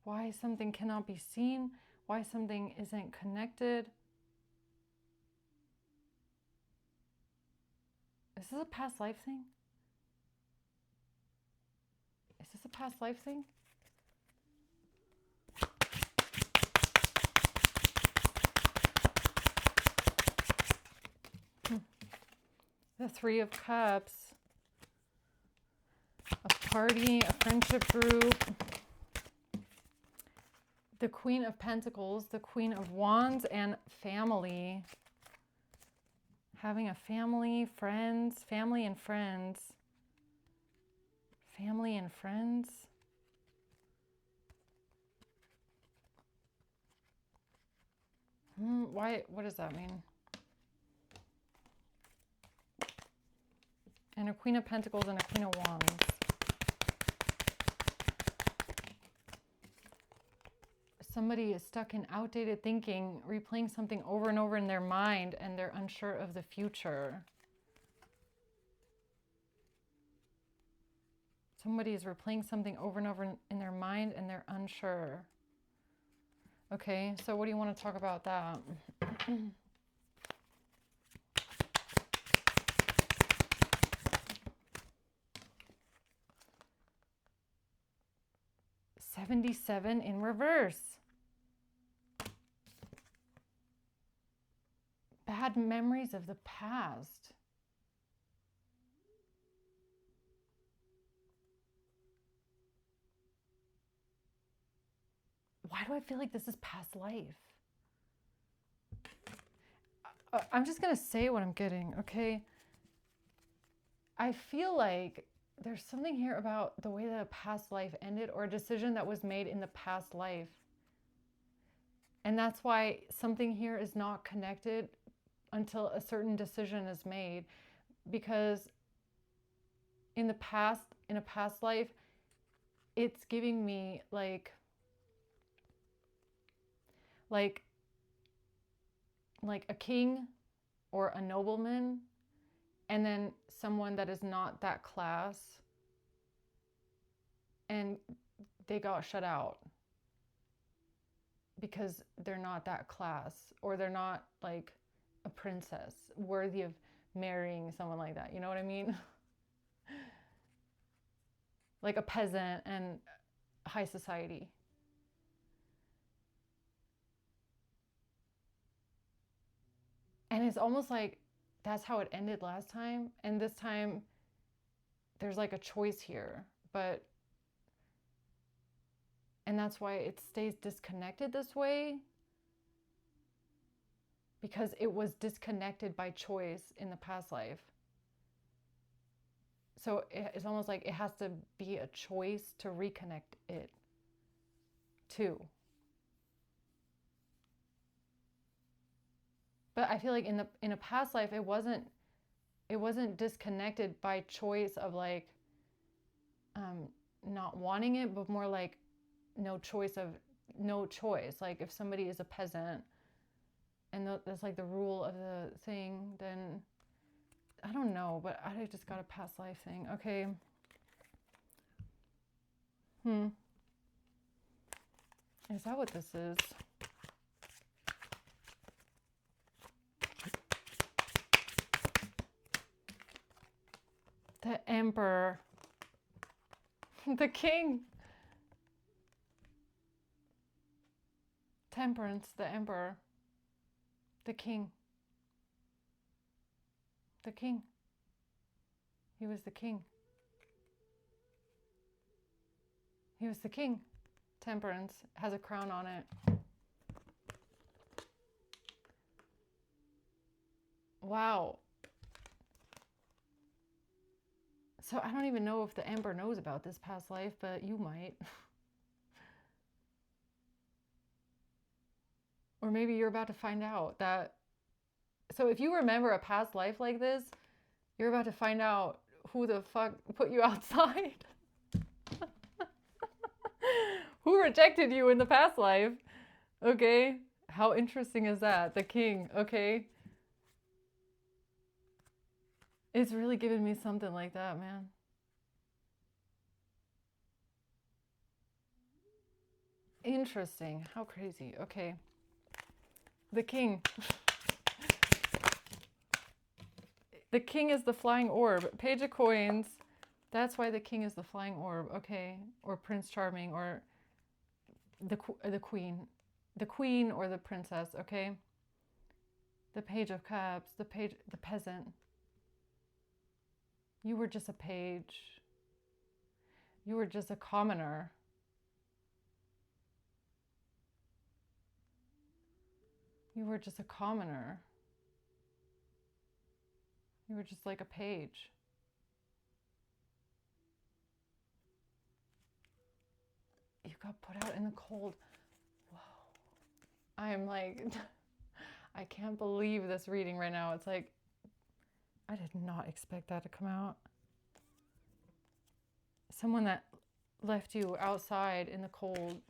Why something cannot be seen. Why something isn't connected. Is this a past life thing? Is this a past life thing? The Three of Cups. A party, a friendship group. The Queen of Pentacles, the Queen of Wands, and family. Having a family, friends, family and friends. Family and friends. Why? What does that mean? And a Queen of Pentacles and a Queen of Wands. Somebody is stuck in outdated thinking, replaying something over and over in their mind, and they're unsure of the future. Somebody is replaying something over and over in their mind, and they're unsure. Okay, so what do you want to talk about that? 77 in reverse. Bad memories of the past. Why do I feel like this is past life? I'm just going to say what I'm getting, okay? I feel like there's something here about the way that a past life ended, or a decision that was made in the past life. And that's why something here is not connected until a certain decision is made. Because in a past life, it's giving me like a king or a nobleman, and then someone that is not that class, and they got shut out because they're not that class, or they're not like a princess worthy of marrying someone like that. You know what I mean? Like a peasant and high society. And it's almost like that's how it ended last time. And this time there's like a choice here, and that's why it stays disconnected this way, because it was disconnected by choice in the past life. So it's almost like it has to be a choice to reconnect it too. But I feel like in a past life, it wasn't disconnected by choice of like not wanting it, but more like no choice. Like if somebody is a peasant and that's like the rule of the thing, then I don't know, but I just got a past life thing. Okay. Is that what this is? The Emperor. The King. Temperance, the Emperor. The King. The King. He was the king. He was the king. Temperance has a crown on it. Wow. So I don't even know if the Ember knows about this past life, but you might. Or maybe you're about to find out that. So if you remember a past life like this, you're about to find out who the fuck put you outside. Who rejected you in the past life? Okay. How interesting is that? The king. Okay. It's really giving me something like that, man. Interesting. How crazy. Okay. The king. The king is the flying orb. Page of coins. That's why the king is the flying orb. Okay. Or Prince Charming, or the queen. The queen or the princess. Okay. The page of cups. The peasant. You were just a page. You were just a commoner. You were just a commoner. You were just like a page. You got put out in the cold. Whoa. I'm like, I can't believe this reading right now. It's like, I did not expect that to come out. Someone that left you outside in the cold.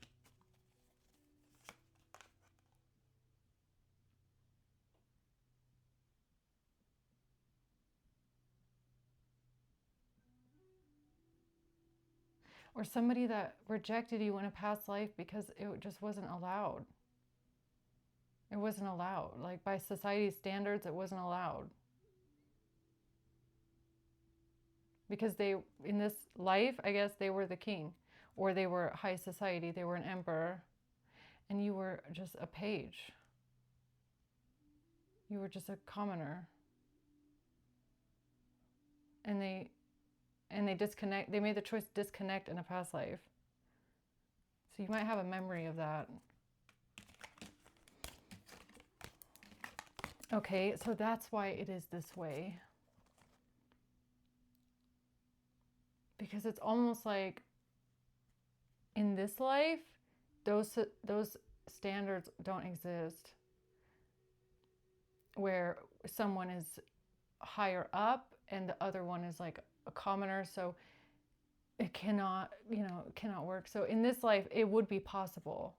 Or somebody that rejected you in a past life because it just wasn't allowed. It wasn't allowed. Like by society's standards, it wasn't allowed. Because they, in this life, I guess they were the king, or they were high society, they were an emperor, and you were just a page. You were just a commoner. And they disconnect, they made the choice to disconnect in a past life. So you might have a memory of that. Okay, so that's why it is this way. Because it's almost like in this life, those standards don't exist. Where someone is higher up and the other one is like a commoner, so it cannot, it cannot work. So in this life, it would be possible.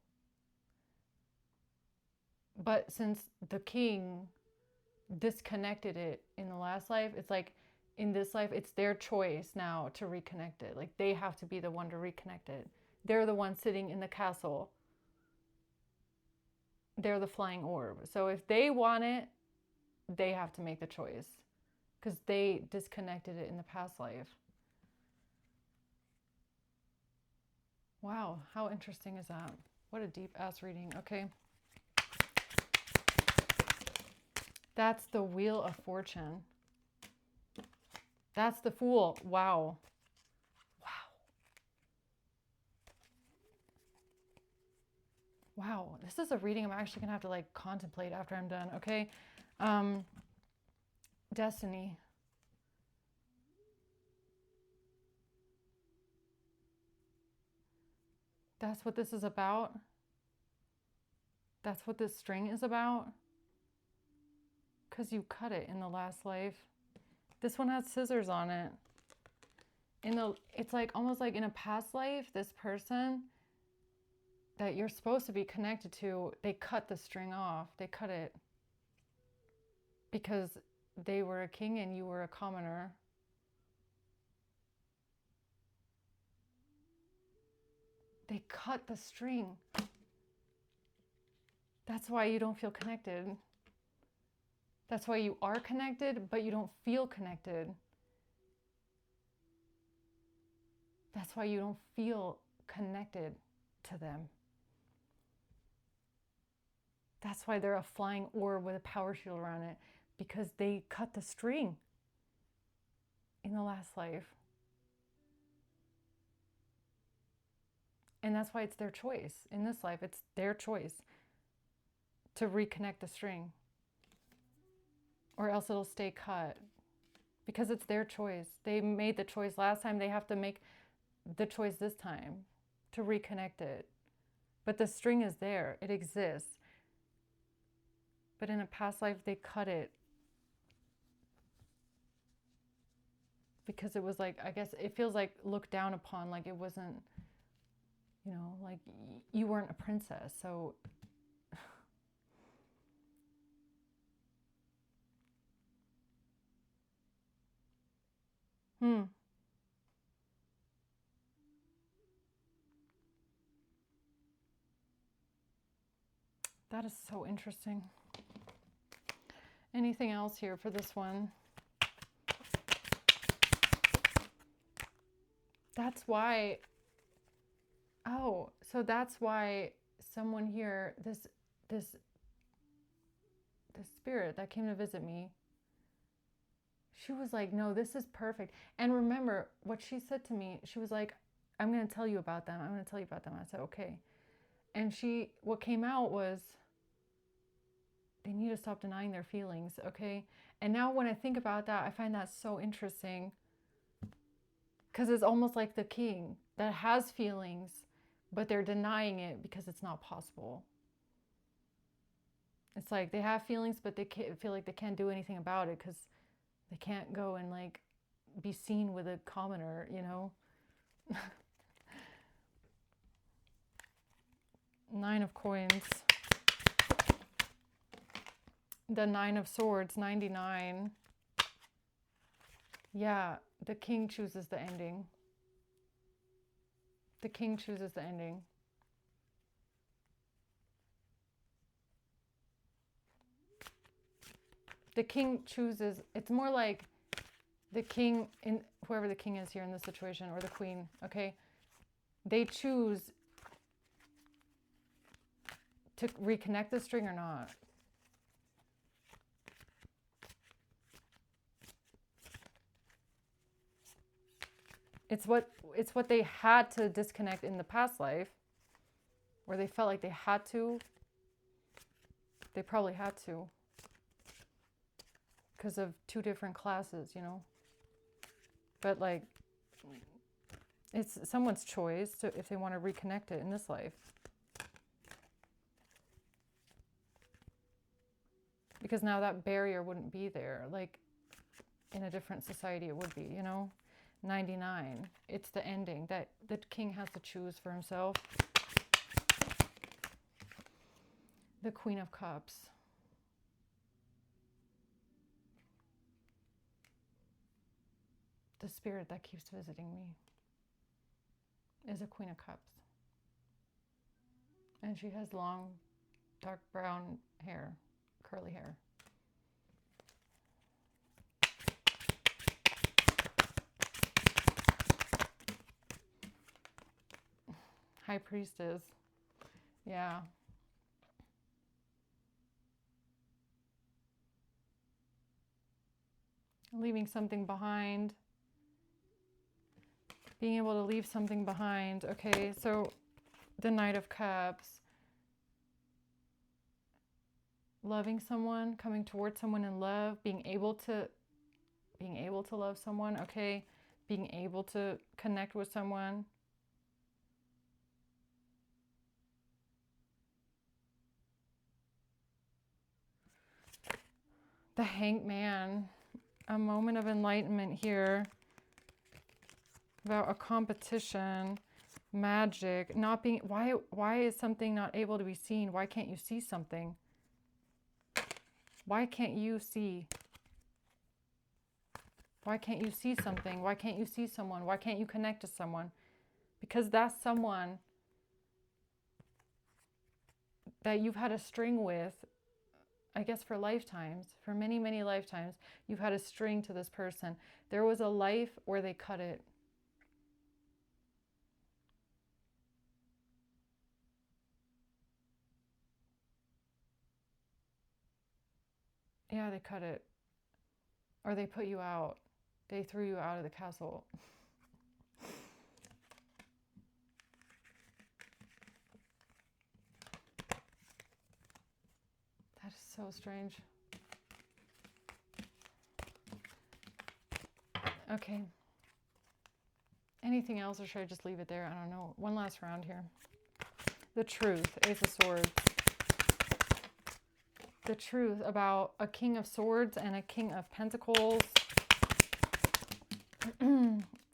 But since the king disconnected it in the last life, it's like in this life, it's their choice now to reconnect it. Like they have to be the one to reconnect it. They're the one sitting in the castle. They're the flying orb. So if they want it, they have to make the choice because they disconnected it in the past life. Wow, how interesting is that? What a deep ass reading. Okay. That's the Wheel of Fortune. That's the Fool. Wow. Wow. This is a reading I'm actually going to have to like contemplate after I'm done. Okay. Destiny. That's what this is about. That's what this string is about. Because you cut it in the last life. This one has scissors on it. It's like almost like in a past life, this person that you're supposed to be connected to, they cut the string off. They cut it because they were a king and you were a commoner. They cut the string. That's why you don't feel connected. That's why you are connected, but you don't feel connected. That's why you don't feel connected to them. That's why they're a flying orb with a power shield around it, because they cut the string in the last life. And that's why it's their choice. In this life, it's their choice to reconnect the string. Or else it'll stay cut. because it's their choice. They made the choice last time. They have to make the choice this time to reconnect it. But the string is there. It exists. But in a past life, they cut it. Because it was like, I guess it feels like looked down upon, like it wasn't, like you weren't a princess. So that is so interesting. Anything else here for this one? That's why, so that's why someone here, this spirit that came to visit me, she was like, no, this is perfect. And remember what she said to me, she was like, I'm going to tell you about them. I'm going to tell you about them. I said, okay. And what came out was, they need to stop denying their feelings, okay? And now when I think about that, I find that so interesting. Because it's almost like the king that has feelings, but they're denying it because it's not possible. It's like they have feelings, but they feel like they can't do anything about it because they can't go and like be seen with a commoner, Nine of coins. The Nine of Swords, 99. Yeah, the king chooses the ending. The king chooses the ending. The king chooses, it's more like the king, whoever the king is here in this situation, or the queen, okay? They choose to reconnect the string or not. It's what they had to disconnect in the past life, where they felt like they had to. They probably had to. Because of two different classes, But like, it's someone's choice if they want to reconnect it in this life. Because now that barrier wouldn't be there. Like, in a different society it would be, 99. It's the ending that the king has to choose for himself. The Queen of Cups. The spirit that keeps visiting me is a Queen of Cups. And she has long, dark brown hair, curly hair. High Priestess. Yeah. Leaving something behind. Being able to leave something behind. Okay, so the Knight of Cups. Loving someone, coming towards someone in love, being able to love someone, okay? Being able to connect with someone. The Hanged Man. A moment of enlightenment here about a competition, magic, not being, why is something not able to be seen? Why can't you see something? Why can't you see? Why can't you see something? Why can't you see someone? Why can't you connect to someone? Because that's someone that you've had a string with, I guess for lifetimes, for many, many lifetimes, you've had a string to this person. There was a life where they cut it. Yeah, they cut it. Or they put you out. They threw you out of the castle. That is so strange. Okay. Anything else, or should I just leave it there? I don't know. One last round here. The truth, Ace of Swords. The truth about a King of Swords and a King of Pentacles.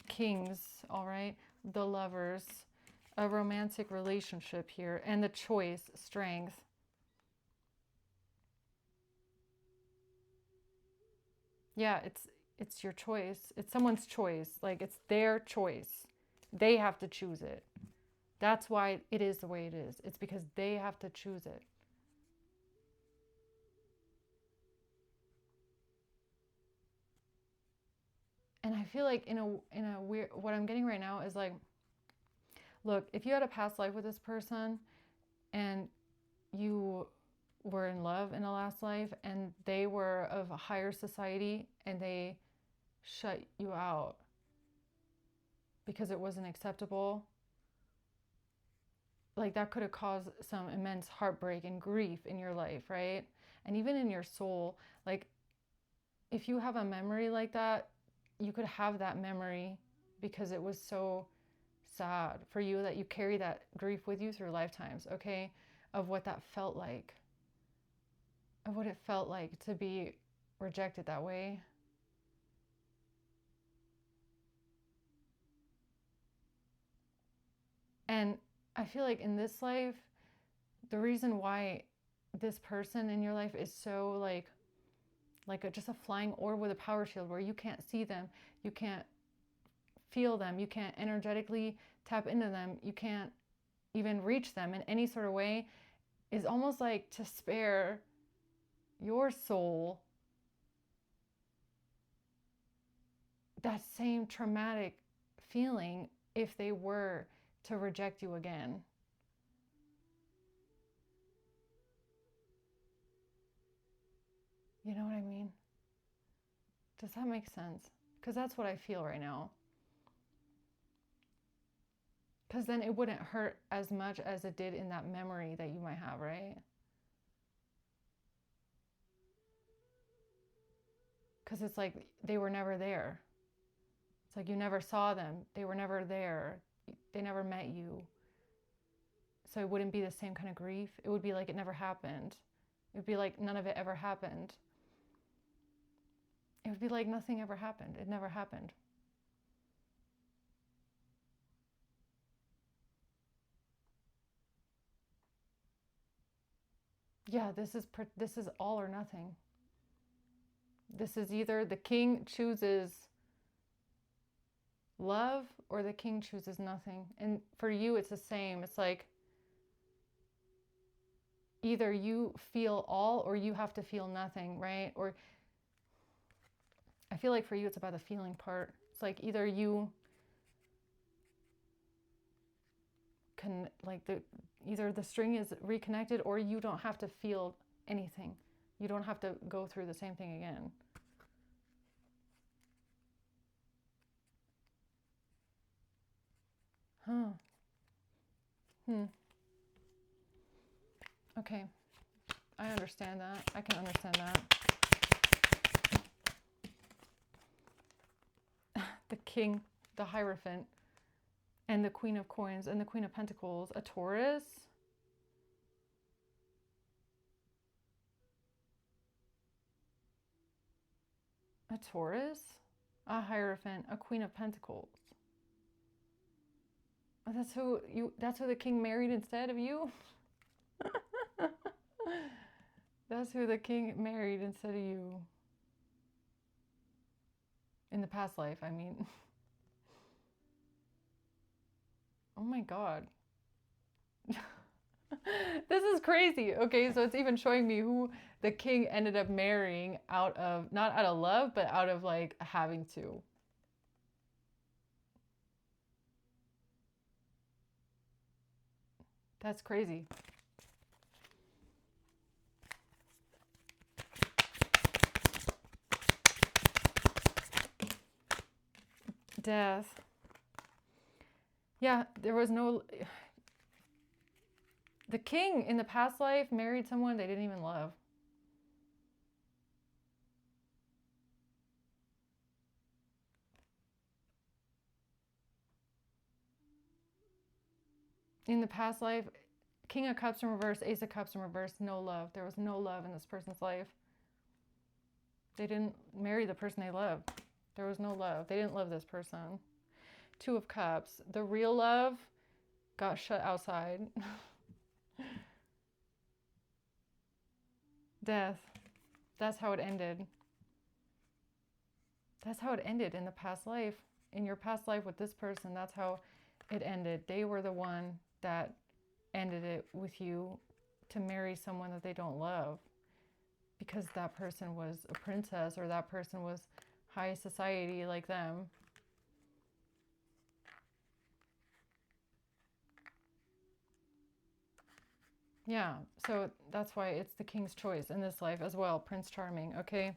Kings, all right? The Lovers. A romantic relationship here. And the choice, Strength. Yeah, it's your choice. It's someone's choice. Like, it's their choice. They have to choose it. That's why it is the way it is. It's because they have to choose it. And I feel like in a weird, what I'm getting right now is like, look, if you had a past life with this person and you were in love in a last life and they were of a higher society and they shut you out because it wasn't acceptable, like that could have caused some immense heartbreak and grief in your life, right? And even in your soul, like if you have a memory like that, you could have that memory because it was so sad for you that you carry that grief with you through lifetimes, okay? Of what that felt like, of what it felt like to be rejected that way. And I feel like in this life, the reason why this person in your life is so like just a flying orb with a power shield where you can't see them, you can't feel them, you can't energetically tap into them, you can't even reach them in any sort of way, is almost like to spare your soul that same traumatic feeling if they were to reject you again. You know what I mean? Does that make sense? Because that's what I feel right now. Because then it wouldn't hurt as much as it did in that memory that you might have, right? Because it's like they were never there. It's like you never saw them. They were never there. They never met you. So it wouldn't be the same kind of grief. It would be like it never happened. It would be like none of it ever happened. It would be like nothing ever happened. It never happened. Yeah, this is all or nothing. This is either the king chooses love or the king chooses nothing. And for you, it's the same. It's like either you feel all or you have to feel nothing, right? Or I feel like for you, it's about the feeling part. It's like either you can, like, either the string is reconnected or you don't have to feel anything. You don't have to go through the same thing again. Huh. Okay. I understand that. I can understand that. The king, the Hierophant, and the Queen of Coins and the Queen of Pentacles, a Taurus. A Taurus, a Hierophant, a Queen of Pentacles. That's who the king married instead of you? That's who the king married instead of you. In the past life, I mean. Oh my God. This is crazy. Okay, so it's even showing me who the king ended up marrying out of, not out of love, but out of like having to. That's crazy. Death. Yeah, there was no... The king in the past life married someone they didn't even love. In the past life, King of Cups in reverse, Ace of Cups in reverse, no love. There was no love in this person's life. They didn't marry the person they loved. There was no love. They didn't love this person. Two of Cups. The real love got shut outside. Death. That's how it ended. That's how it ended in the past life. In your past life with this person, that's how it ended. They were the one that ended it with you to marry someone that they don't love, because that person was a princess or that person was high society like them. Yeah, so that's why it's the King's choice in this life as well, Prince Charming, okay?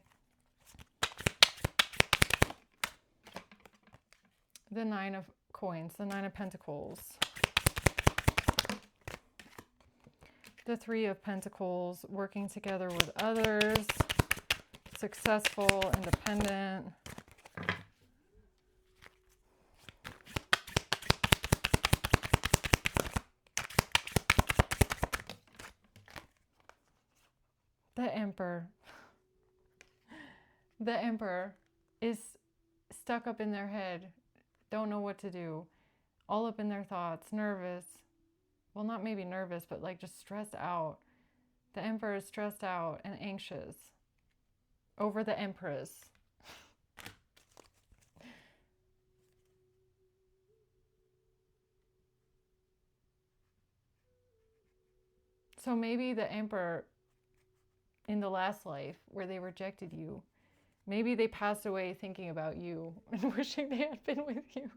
The Nine of Coins, the Nine of Pentacles. The Three of Pentacles, working together with others, successful, independent. The Emperor. The Emperor is stuck up in their head, don't know what to do, all up in their thoughts, nervous. Well, not maybe nervous, but like just stressed out. The Emperor is stressed out and anxious over the Empress. So maybe the Emperor in the last life where they rejected you, maybe they passed away thinking about you and wishing they had been with you.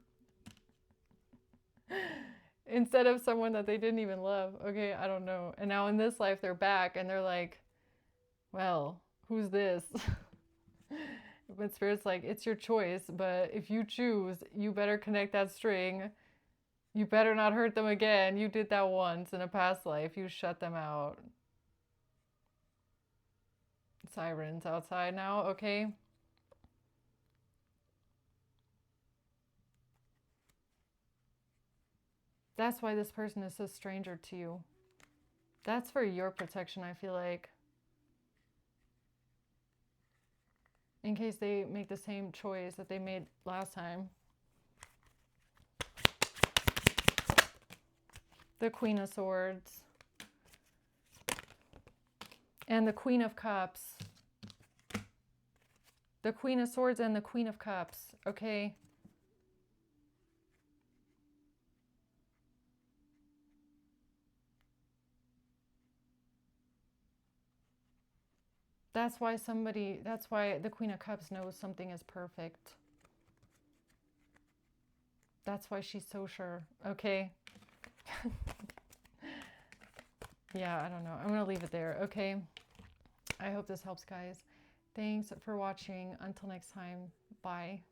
Instead of someone that they didn't even love. Okay, I don't know. And now in this life, they're back and they're like, well, who's this? But Spirit's like, it's your choice, but if you choose, you better connect that string. You better not hurt them again. You did that once in a past life. You shut them out. Sirens outside now, okay? That's why this person is so stranger to you. That's for your protection, I feel like. In case they make the same choice that they made last time. The Queen of Swords. And the Queen of Cups. The Queen of Swords and the Queen of Cups, okay? That's why the Queen of Cups knows something is perfect. That's why she's so sure, okay? Yeah, I don't know. I'm going to leave it there, okay? I hope this helps, guys. Thanks for watching. Until next time, bye.